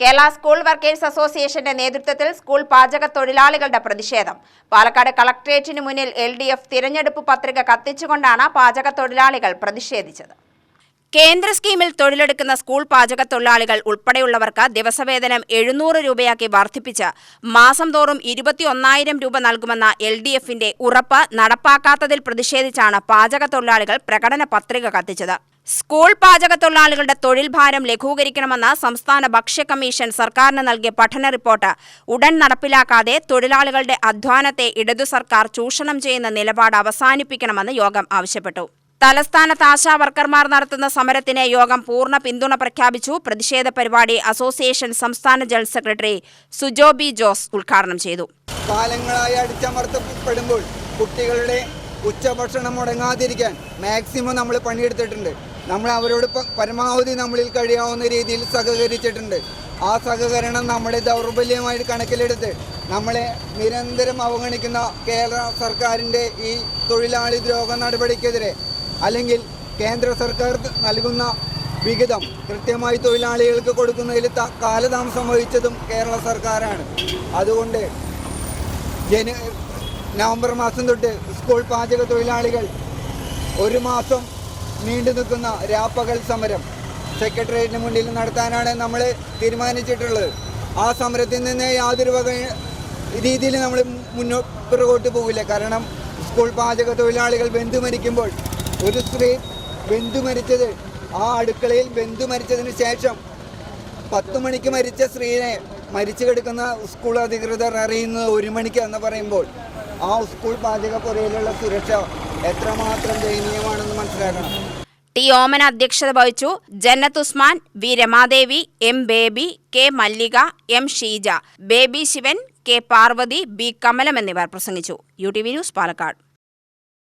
Kerala school workers അസോസിയേഷന്റെ നേതൃത്വത്തിൽ school പാചക തൊഴിലാളികളുടെ പ്രതിഷേധം. പാലക്കാട് കളക്ടറേറ്റിന് മുന്നിൽ LDF തിരഞ്ഞെടുപ്പ് പത്രിക കത്തിച്ചുകൊണ്ടാണ് പാചക തൊഴിലാളികൾ പ്രതിഷേധിച്ചത്. കേന്ദ്ര സ്കീമിൽ തൊഴിലെടുക്കുന്ന സ്കൂൾ പാചക തൊഴിലാളികൾ ഉൾപ്പെടെയുള്ളവർക്ക് ദിവസവേതനം 700 രൂപയാക്കി വർദ്ധിപ്പിച്ച് മാസം തോറും 21,000 രൂപ നൽകുമെന്ന LDFന്റെ ഉറപ്പ് നടപ്പാക്കാത്തതിൽ പ്രതിഷേധിച്ചാണ് പാചക തൊഴിലാളികൾ പ്രകടന പത്രിക കത്തിച്ചത്. സ്കൂൾ പാചക തൊഴിലാളികളുടെ തൊഴിൽ ഭാരം ലഘൂകരിക്കണമെന്ന സംസ്ഥാന ഭക്ഷ്യ കമ്മീഷൻ സർക്കാരിന് നൽകിയ പഠന റിപ്പോർട്ട് ഉടൻ നടപ്പിലാക്കാതെ തൊഴിലാളികളുടെ അധ്വാനത്തെ ഇടതു സർക്കാർ ചൂഷണം ചെയ്യുന്ന നിലപാട് അവസാനിപ്പിക്കണമെന്ന് യോഗം ആവശ്യപ്പെട്ടു. തലസ്ഥാനത്ത് ആശാ വർക്കർമാർ നടത്തുന്ന സമരത്തിന് യോഗം പൂർണ്ണ പിന്തുണ പ്രഖ്യാപിച്ചു. പ്രതിഷേധ പരിപാടി അസോസിയേഷൻ സംസ്ഥാന ജനറൽ സെക്രട്ടറി സുജോബി ജോസ് ഉദ്ഘാടനം ചെയ്തു. കാലങ്ങളായി അടിച്ചമർത്തപ്പെടുമ്പോൾ കുട്ടികളുടെ ഉച്ചഭക്ഷണം മുടങ്ങാതിരിക്കാൻ മാക്സിമം നമ്മൾ പണിയെടുത്തിട്ടുണ്ട്. നമ്മൾ അവരോട് പരമാവധി നമ്മളിൽ കഴിയാവുന്ന രീതിയിൽ സഹകരിച്ചിട്ടുണ്ട്. ആ സഹകരണം നമ്മുടെ ദൗർബല്യമായിട്ട് കണക്കിലെടുത്ത് നമ്മളെ നിരന്തരം അവഗണിക്കുന്ന കേരള സർക്കാരിൻ്റെ ഈ തൊഴിലാളി ദ്രോഹ നടപടിക്കെതിരെ, അല്ലെങ്കിൽ കേന്ദ്ര സർക്കാർ നൽകുന്ന വിഹിതം കൃത്യമായി തൊഴിലാളികൾക്ക് കൊടുക്കുന്നതിൽ കാലതാമസം വഹിച്ചതും കേരള സർക്കാരാണ്. അതുകൊണ്ട് നവംബർ മാസം തൊട്ട് സ്കൂൾ പാചക തൊഴിലാളികൾ 1 മാസം നീണ്ടു നിൽക്കുന്ന രാപ്പകൽ സമരം സെക്രട്ടേറിയറ്റിന് മുന്നിൽ നടത്താനാണ് നമ്മൾ തീരുമാനിച്ചിട്ടുള്ളത്. ആ സമരത്തിൽ നിന്ന് യാതൊരു വക രീതിയിൽ നമ്മൾ മുന്നോട്ട് പോകില്ല. കാരണം സ്കൂൾ പാചക തൊഴിലാളികൾ ബന്ധു മരിക്കുമ്പോൾ ഒരു സ്ത്രീ ബന്ധു മരിച്ചത് ആ അടുക്കളയിൽ ബന്ധു മരിച്ചതിന് ശേഷം 10 മണിക്ക് മരിച്ച സ്ത്രീയെ മരിച്ചു കിടക്കുന്ന സ്കൂൾ അധികൃതർ അറിയുന്നത് 1 മണിക്ക് എന്ന് പറയുമ്പോൾ ആ സ്കൂൾ പാചക പുരയിലുള്ള സുരക്ഷ എത്രമാത്രം ദയനീയമാണെന്ന് മനസ്സിലാക്കണം. ടി ഓമന അധ്യക്ഷത വഹിച്ചു. Jannath Usman, V Ramadevi, M Baby, K Mallika, M Sheeja, Baby Sivan, K Parvathi, B Kamalam എന്നിവർ പ്രസംഗിച്ചു. UTV news Palakkad.